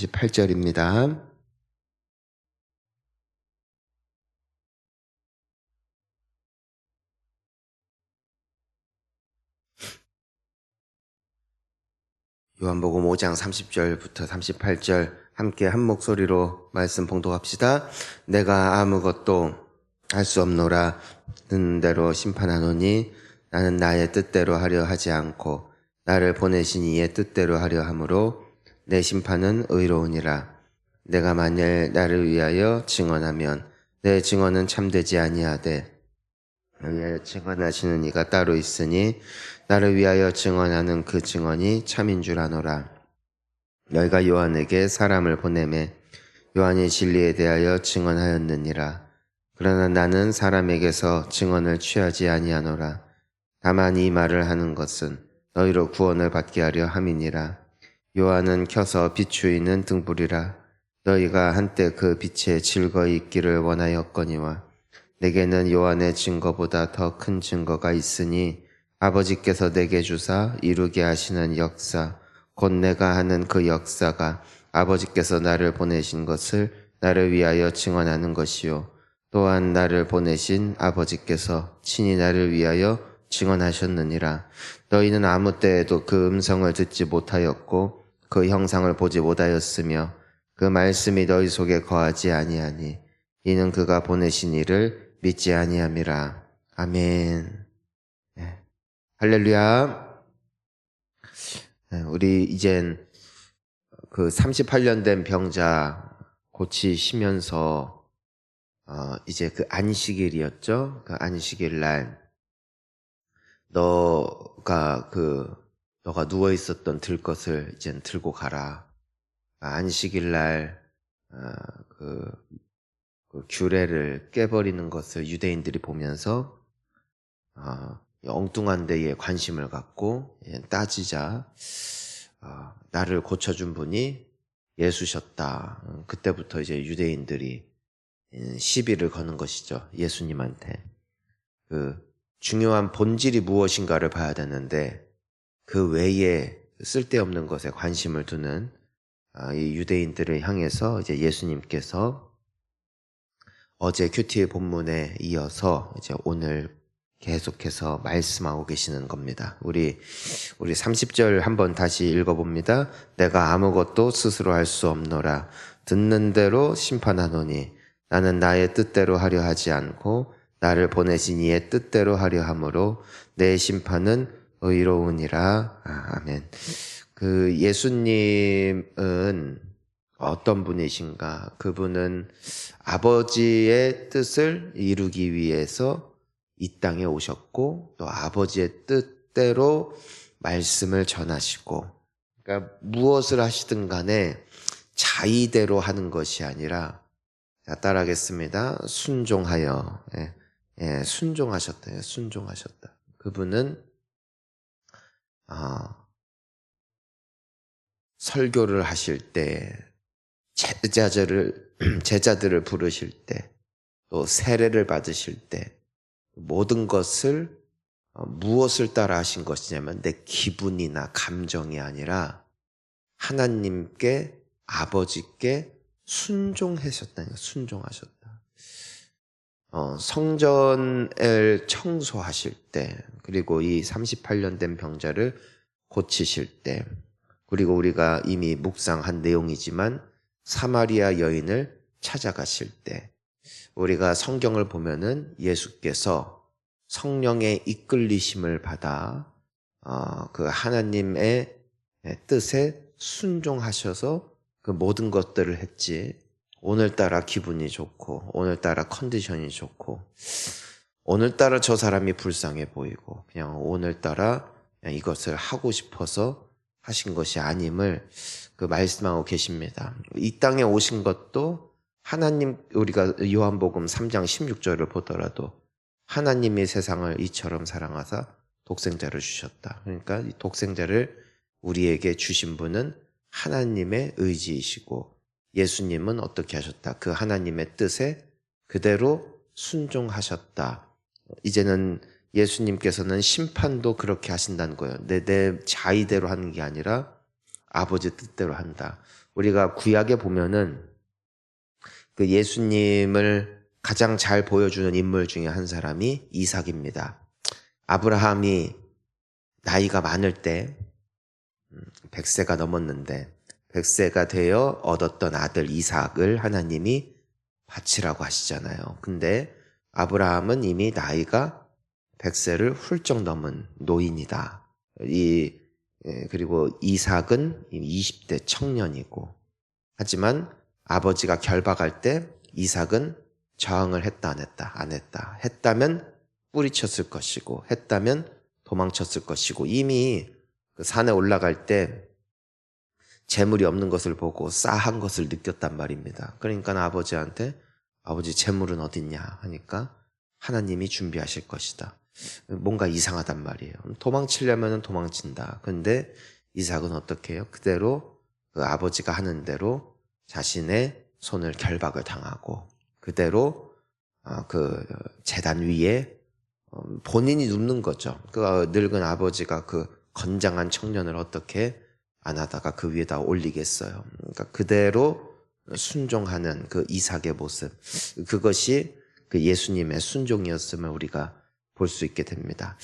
38절입니다. 요한복음 5장 30절부터 38절 함께 한 목소리로 말씀 봉독합시다. 내가 아무것도 할 수 없노라. 듣는 대로 심판하노니 나는 나의 뜻대로 하려 하지 않고 나를 보내신 이의 뜻대로 하려 함으로 내 심판은 의로우니라. 내가 만일 나를 위하여 증언하면 내 증언은 참되지 아니하되 위하여 증언하시는 이가 따로 있으니 나를 위하여 증언하는 그 증언이 참인 줄 아노라. 너희가 요한에게 사람을 보내매 요한이 진리에 대하여 증언하였느니라. 그러나 나는 사람에게서 증언을 취하지 아니하노라. 다만 이 말을 하는 것은 너희로 구원을 받게 하려 함이니라. 요한은 켜서 비추이는 등불이라. 너희가 한때 그 빛에 즐거이 있기를 원하였거니와 내게는 요한의 증거보다 더 큰 증거가 있으니 아버지께서 내게 주사 이루게 하시는 역사, 곧 내가 하는 그 역사가 아버지께서 나를 보내신 것을 나를 위하여 증언하는 것이요. 또한 나를 보내신 아버지께서 친히 나를 위하여 증언하셨느니라. 너희는 아무 때에도 그 음성을 듣지 못하였고 그 형상을 보지 못하였으며 그 말씀이 너희 속에 거하지 아니하니 이는 그가 보내신 이를 믿지 아니함이라. 아멘. 네. 할렐루야. 네, 우리 이젠 그 38년 된 병자 고치시면서 이제 그 안식일이었죠. 그 안식일 날 너가 누워 있었던 들것을 이젠 들고 가라. 안식일 날 그 규례를 깨버리는 것을 유대인들이 보면서 엉뚱한 데에 관심을 갖고 따지자 나를 고쳐준 분이 예수셨다. 그때부터 이제 유대인들이 시비를 거는 것이죠. 예수님한테. 그 중요한 본질이 무엇인가를 봐야 되는데 그 외에 쓸데없는 것에 관심을 두는 이 유대인들을 향해서 이제 예수님께서 어제 큐티 본문에 이어서 이제 오늘 계속해서 말씀하고 계시는 겁니다. 우리 30절 한번 다시 읽어봅니다. 내가 아무것도 스스로 할 수 없노라. 듣는 대로 심판하노니 나는 나의 뜻대로 하려 하지 않고 나를 보내신 이의 뜻대로 하려 함으로 내 심판은 의로우니라. 아멘. 그 예수님은 어떤 분이신가? 그분은 아버지의 뜻을 이루기 위해서 이 땅에 오셨고 또 아버지의 뜻대로 말씀을 전하시고, 그러니까 무엇을 하시든 간에 자의대로 하는 것이 아니라, 자, 따라하겠습니다. 순종하여. 순종하셨다. 순종하셨다. 그분은 설교를 하실 때, 제자들을 부르실 때, 또 세례를 받으실 때 모든 것을 무엇을 따라 하신 것이냐면 내 기분이나 감정이 아니라 하나님께, 아버지께 순종하셨다는 거예요. 순종하셨다. 성전을 청소하실 때, 그리고 이 38년 된 병자를 고치실 때, 그리고 우리가 이미 묵상한 내용이지만 사마리아 여인을 찾아가실 때, 우리가 성경을 보면은 예수께서 성령의 이끌리심을 받아 그 하나님의 뜻에 순종하셔서 그 모든 것들을 했지. 오늘따라 기분이 좋고, 오늘따라 컨디션이 좋고, 오늘따라 저 사람이 불쌍해 보이고, 그냥 오늘따라 그냥 이것을 하고 싶어서 하신 것이 아님을 그 말씀하고 계십니다. 이 땅에 오신 것도 하나님, 우리가 요한복음 3장 16절을 보더라도 하나님이 세상을 이처럼 사랑하사 독생자를 주셨다. 그러니까 이 독생자를 우리에게 주신 분은 하나님의 의지이시고 예수님은 어떻게 하셨다? 그 하나님의 뜻에 그대로 순종하셨다. 이제는 예수님께서는 심판도 그렇게 하신다는 거예요. 내 자의대로 하는 게 아니라 아버지 뜻대로 한다. 우리가 구약에 보면은 그 예수님을 가장 잘 보여주는 인물 중에 한 사람이 이삭입니다. 아브라함이 나이가 많을 때 100세가 넘었는데 100세가 되어 얻었던 아들 이삭을 하나님이 바치라고 하시잖아요. 근데 아브라함은 이미 나이가 100세를 훌쩍 넘은 노인이다. 그리고 이삭은 이미 20대 청년이고, 하지만 아버지가 결박할 때 이삭은 저항을 했다 안 했다? 안 했다. 했다면 뿌리쳤을 것이고 했다면 도망쳤을 것이고, 이미 그 산에 올라갈 때 재물이 없는 것을 보고 싸한 것을 느꼈단 말입니다. 그러니까 아버지한테 아버지 재물은 어딨냐 하니까 하나님이 준비하실 것이다. 뭔가 이상하단 말이에요. 도망치려면 도망친다. 근데 이삭은 어떻게 해요? 그대로 그 아버지가 하는 대로 자신의 손을 결박을 당하고 그대로 그 제단 위에 본인이 눕는 거죠. 그 늙은 아버지가 그 건장한 청년을 어떻게 안 하다가 그 위에다 올리겠어요. 그러니까 그대로 순종하는 그 이삭의 모습, 그것이 그 예수님의 순종이었음을 우리가 볼 수 있게 됩니다.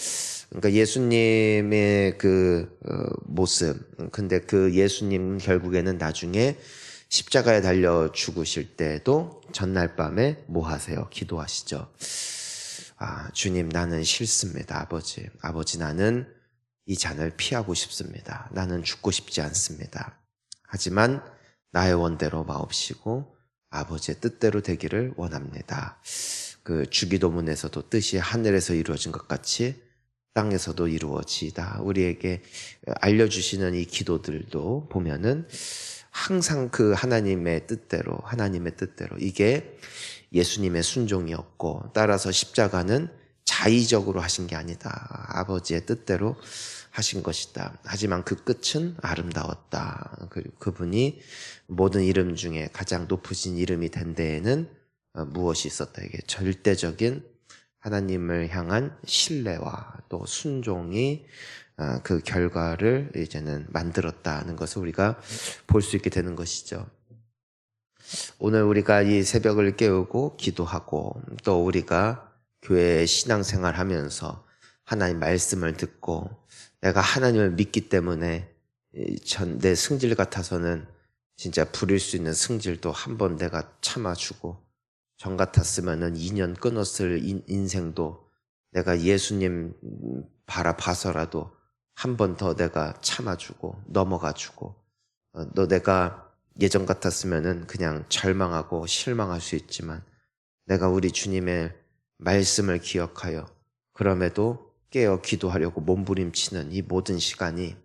그러니까 예수님의 그 모습, 근데 그 예수님 결국에는 나중에 십자가에 달려 죽으실 때도 전날 밤에 뭐 하세요? 기도하시죠. 주님, 나는 싫습니다. 아버지, 나는 이 잔을 피하고 싶습니다. 나는 죽고 싶지 않습니다. 하지만 나의 원대로 마옵시고 아버지의 뜻대로 되기를 원합니다. 그 주기도문에서도 뜻이 하늘에서 이루어진 것 같이 땅에서도 이루어지다. 우리에게 알려주시는 이 기도들도 보면은 항상 그 하나님의 뜻대로 이게 예수님의 순종이었고, 따라서 십자가는 자의적으로 하신 게 아니다. 아버지의 뜻대로 하신 것이다. 하지만 그 끝은 아름다웠다. 그리고 그분이 모든 이름 중에 가장 높으신 이름이 된 데에는 무엇이 있었다. 이게 절대적인 하나님을 향한 신뢰와 또 순종이 그 결과를 이제는 만들었다는 것을 우리가 볼 수 있게 되는 것이죠. 오늘 우리가 이 새벽을 깨우고 기도하고 또 우리가 교회 신앙생활 하면서 하나님 말씀을 듣고 내가 하나님을 믿기 때문에 내 승질 같아서는 진짜 부릴 수 있는 승질도 한번 내가 참아주고, 전 같았으면은 2년 끊었을 인생도 내가 예수님 바라봐서라도 한 번 더 내가 참아주고 넘어가주고, 내가 예전 같았으면은 그냥 절망하고 실망할 수 있지만 내가 우리 주님의 말씀을 기억하여 그럼에도 깨어 기도하려고 몸부림치는 이 모든 시간이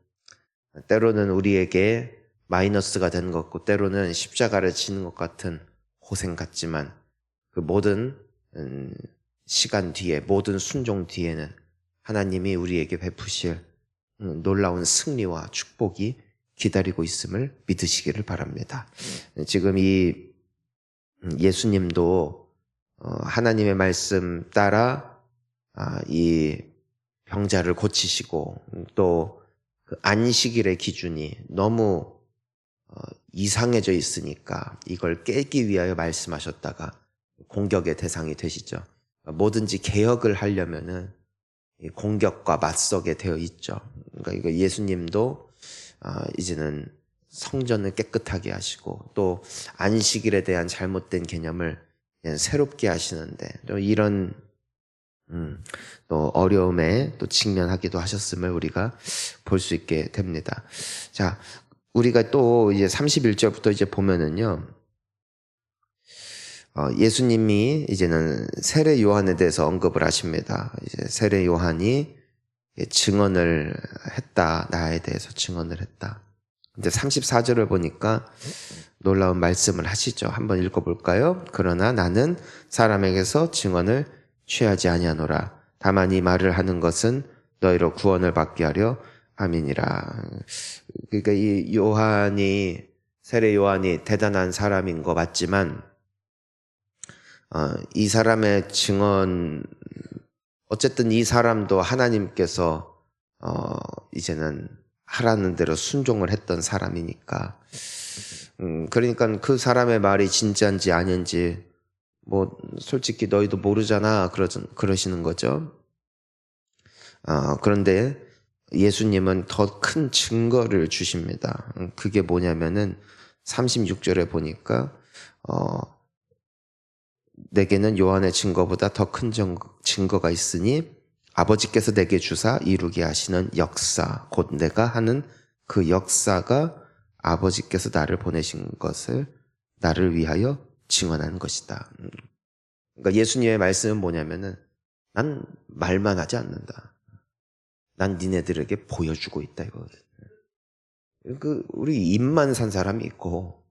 때로는 우리에게 마이너스가 되는 것 같고 때로는 십자가를 지는 것 같은 고생 같지만 그 모든 시간 뒤에, 모든 순종 뒤에는 하나님이 우리에게 베푸실 놀라운 승리와 축복이 기다리고 있음을 믿으시기를 바랍니다. 지금 이 예수님도 하나님의 말씀 따라 이 병자를 고치시고 또 그 안식일의 기준이 너무 이상해져 있으니까 이걸 깨기 위하여 말씀하셨다가 공격의 대상이 되시죠. 뭐든지 개혁을 하려면은 공격과 맞서게 되어 있죠. 그러니까 이거 예수님도 이제는 성전을 깨끗하게 하시고 또 안식일에 대한 잘못된 개념을 새롭게 하시는데 또 이런 또 어려움에 또 직면하기도 하셨음을 우리가 볼 수 있게 됩니다. 자, 우리가 또 이제 31절부터 이제 보면은요, 예수님이 이제는 세례 요한에 대해서 언급을 하십니다. 이제 세례 요한이 증언을 했다. 나에 대해서 증언을 했다. 근데 34절을 보니까 놀라운 말씀을 하시죠. 한번 읽어볼까요? 그러나 나는 사람에게서 증언을 취하지 아니하노라. 다만 이 말을 하는 것은 너희로 구원을 받게 하려 함이니라. 그러니까 이 세례 요한이 대단한 사람인 거 맞지만 이 사람의 증언, 어쨌든 이 사람도 하나님께서 이제는 하라는 대로 순종을 했던 사람이니까 그러니까 그 사람의 말이 진짜인지 아닌지 뭐 솔직히 너희도 모르잖아 그러시는 거죠. 그런데 예수님은 더 큰 증거를 주십니다. 그게 뭐냐면은 36절에 보니까 내게는 요한의 증거보다 더 큰 증거가 있으니 아버지께서 내게 주사 이루게 하시는 역사, 곧 내가 하는 그 역사가 아버지께서 나를 보내신 것을 나를 위하여 증언하는 것이다. 그러니까 예수님의 말씀은 뭐냐면은 난 말만 하지 않는다. 난 니네들에게 보여주고 있다 이거거든. 우리 입만 산 사람이 있고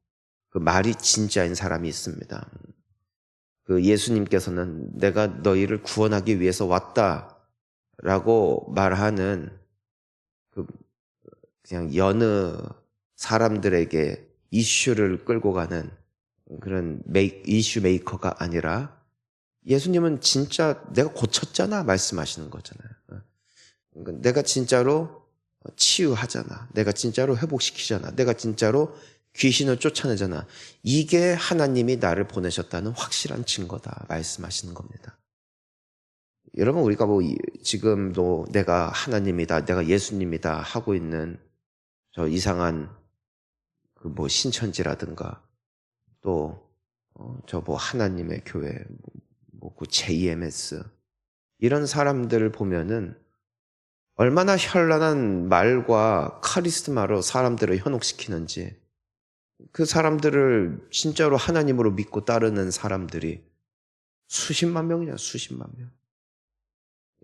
그 말이 진짜인 사람이 있습니다. 그 예수님께서는 내가 너희를 구원하기 위해서 왔다라고 말하는 그 그냥 여느 사람들에게 이슈를 끌고 가는 그런 이슈 메이커가 아니라 예수님은 진짜 내가 고쳤잖아 말씀하시는 거잖아요. 그러니까 내가 진짜로 치유하잖아. 내가 진짜로 회복시키잖아. 내가 진짜로 귀신을 쫓아내잖아. 이게 하나님이 나를 보내셨다는 확실한 증거다 말씀하시는 겁니다. 여러분 우리가 뭐 지금도 내가 하나님이다, 내가 예수님이다 하고 있는 저 이상한 그 뭐 신천지라든가 또 저 뭐 하나님의 교회 뭐 그 JMS 이런 사람들을 보면은 얼마나 현란한 말과 카리스마로 사람들을 현혹시키는지 그 사람들을 진짜로 하나님으로 믿고 따르는 사람들이 수십만 명이냐 수십만 명.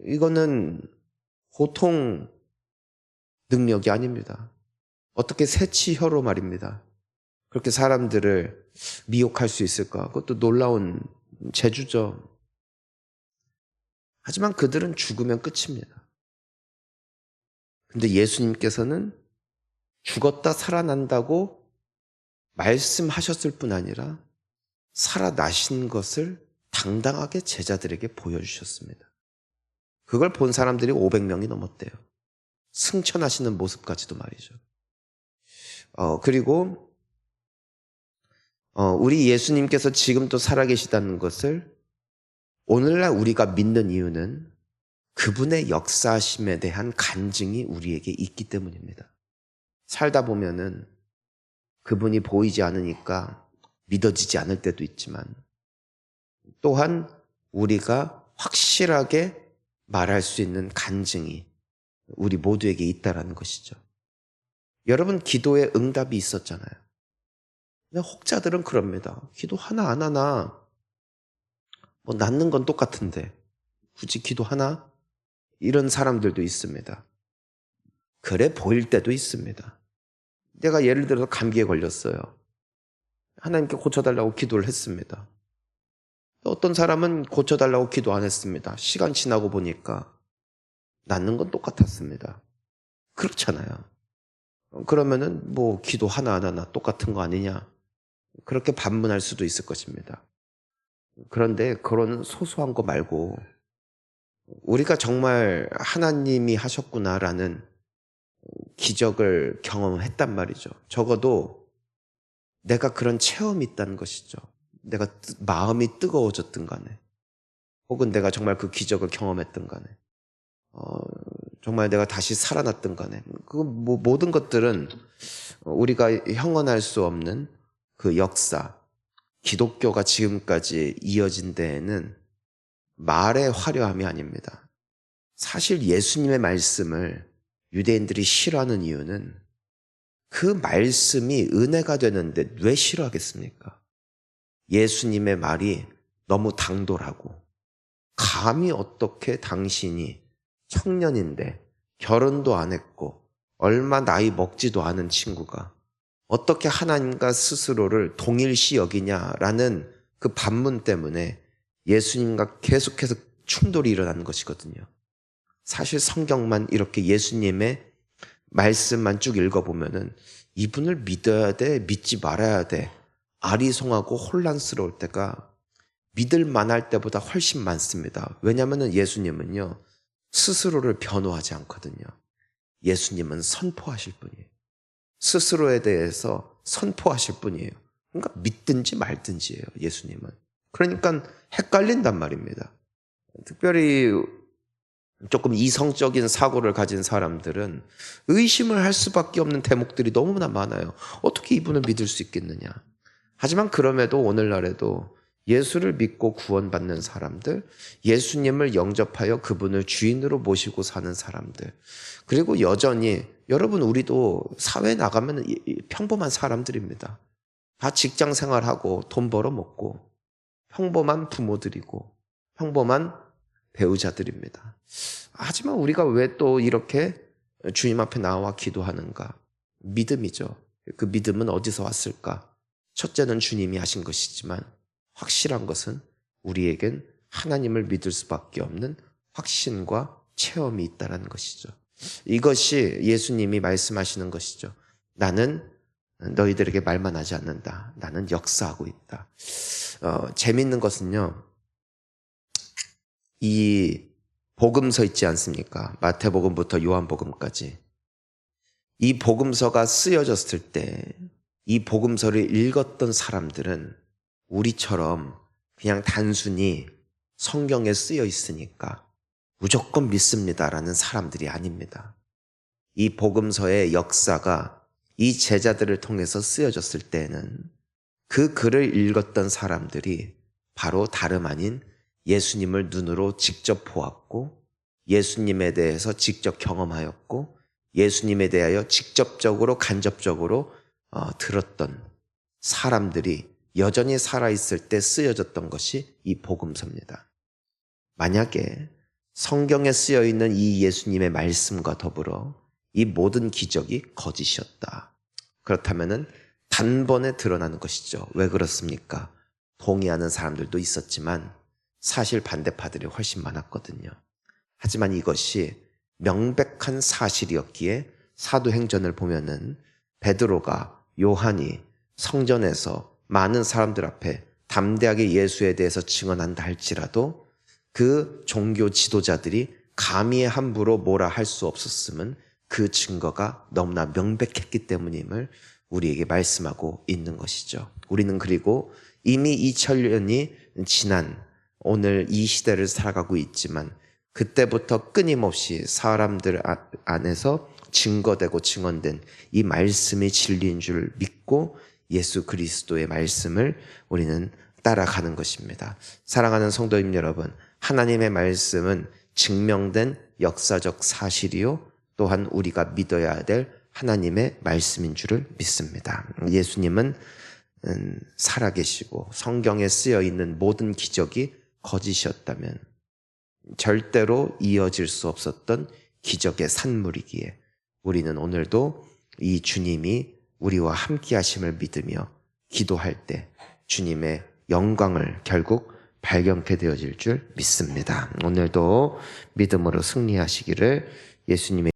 이거는 보통 능력이 아닙니다. 어떻게 새치혀로 말입니다. 그렇게 사람들을 미혹할 수 있을까? 그것도 놀라운 재주죠. 하지만 그들은 죽으면 끝입니다. 근데 예수님께서는 죽었다 살아난다고 말씀하셨을 뿐 아니라 살아나신 것을 당당하게 제자들에게 보여주셨습니다. 그걸 본 사람들이 500명이 넘었대요. 승천하시는 모습까지도 말이죠. 그리고 우리 예수님께서 지금도 살아계시다는 것을 오늘날 우리가 믿는 이유는 그분의 역사심에 대한 간증이 우리에게 있기 때문입니다. 살다 보면은 그분이 보이지 않으니까 믿어지지 않을 때도 있지만 또한 우리가 확실하게 말할 수 있는 간증이 우리 모두에게 있다라는 것이죠. 여러분 기도에 응답이 있었잖아요. 근데 혹자들은 그럽니다. 기도 하나 안 하나 뭐 낳는 건 똑같은데 굳이 기도 하나? 이런 사람들도 있습니다. 그래 보일 때도 있습니다. 내가 예를 들어서 감기에 걸렸어요. 하나님께 고쳐달라고 기도를 했습니다. 어떤 사람은 고쳐달라고 기도 안 했습니다. 시간 지나고 보니까 낫는 건 똑같았습니다. 그렇잖아요. 그러면은 뭐 기도 하나 안 하나 똑같은 거 아니냐? 그렇게 반문할 수도 있을 것입니다. 그런데 그런 소소한 거 말고 우리가 정말 하나님이 하셨구나라는 기적을 경험했단 말이죠. 적어도 내가 그런 체험이 있다는 것이죠. 내가 마음이 뜨거워졌든 간에 혹은 내가 정말 그 기적을 경험했든 간에 정말 내가 다시 살아났든 간에 그 모든 것들은 우리가 형언할 수 없는 그 역사, 기독교가 지금까지 이어진 데에는 말의 화려함이 아닙니다. 사실 예수님의 말씀을 유대인들이 싫어하는 이유는 그 말씀이 은혜가 되는데 왜 싫어하겠습니까? 예수님의 말이 너무 당돌하고 감히 어떻게 당신이 청년인데 결혼도 안 했고 얼마 나이 먹지도 않은 친구가 어떻게 하나님과 스스로를 동일시 여기냐라는 그 반문 때문에 예수님과 계속해서 충돌이 일어나는 것이거든요. 사실 성경만 이렇게 예수님의 말씀만 쭉 읽어보면은 이분을 믿어야 돼, 믿지 말아야 돼, 아리송하고 혼란스러울 때가 믿을 만할 때보다 훨씬 많습니다. 왜냐하면 예수님은요, 스스로를 변호하지 않거든요. 예수님은 선포하실 분이에요. 스스로에 대해서 선포하실 분이에요. 그러니까 믿든지 말든지예요, 예수님은. 그러니까 헷갈린단 말입니다. 특별히 조금 이성적인 사고를 가진 사람들은 의심을 할 수밖에 없는 대목들이 너무나 많아요. 어떻게 이분을 믿을 수 있겠느냐. 하지만 그럼에도 오늘날에도 예수를 믿고 구원받는 사람들, 예수님을 영접하여 그분을 주인으로 모시고 사는 사람들, 그리고 여전히 여러분 우리도 사회에 나가면 평범한 사람들입니다. 다 직장 생활하고 돈 벌어 먹고 평범한 부모들이고 평범한 배우자들입니다. 하지만 우리가 왜 또 이렇게 주님 앞에 나와 기도하는가? 믿음이죠. 그 믿음은 어디서 왔을까? 첫째는 주님이 하신 것이지만 확실한 것은 우리에겐 하나님을 믿을 수밖에 없는 확신과 체험이 있다는 것이죠. 이것이 예수님이 말씀하시는 것이죠. 나는 너희들에게 말만 하지 않는다. 나는 역사하고 있다. 재밌는 것은요. 이 복음서 있지 않습니까? 마태복음부터 요한복음까지. 이 복음서가 쓰여졌을 때 이 복음서를 읽었던 사람들은 우리처럼 그냥 단순히 성경에 쓰여 있으니까 무조건 믿습니다라는 사람들이 아닙니다. 이 복음서의 역사가 이 제자들을 통해서 쓰여졌을 때는 그 글을 읽었던 사람들이 바로 다름 아닌 예수님을 눈으로 직접 보았고 예수님에 대해서 직접 경험하였고 예수님에 대하여 직접적으로 간접적으로 들었던 사람들이 여전히 살아있을 때 쓰여졌던 것이 이 복음서입니다. 만약에 성경에 쓰여있는 이 예수님의 말씀과 더불어 이 모든 기적이 거짓이었다. 그렇다면 단번에 드러나는 것이죠. 왜 그렇습니까? 동의하는 사람들도 있었지만 사실 반대파들이 훨씬 많았거든요. 하지만 이것이 명백한 사실이었기에 사도행전을 보면은 베드로가 요한이 성전에서 많은 사람들 앞에 담대하게 예수에 대해서 증언한다 할지라도 그 종교 지도자들이 감히 함부로 뭐라 할 수 없었음은 그 증거가 너무나 명백했기 때문임을 우리에게 말씀하고 있는 것이죠. 우리는 그리고 이미 2000년이 지난 오늘 이 시대를 살아가고 있지만 그때부터 끊임없이 사람들 안에서 증거되고 증언된 이 말씀이 진리인 줄 믿고 예수 그리스도의 말씀을 우리는 따라가는 것입니다. 사랑하는 성도님 여러분, 하나님의 말씀은 증명된 역사적 사실이요 또한 우리가 믿어야 될 하나님의 말씀인 줄을 믿습니다. 예수님은 살아계시고 성경에 쓰여 있는 모든 기적이 거짓이었다면 절대로 이어질 수 없었던 기적의 산물이기에 우리는 오늘도 이 주님이 우리와 함께 하심을 믿으며 기도할 때 주님의 영광을 결국 발견케 되어질 줄 믿습니다. 오늘도 믿음으로 승리하시기를 예수님의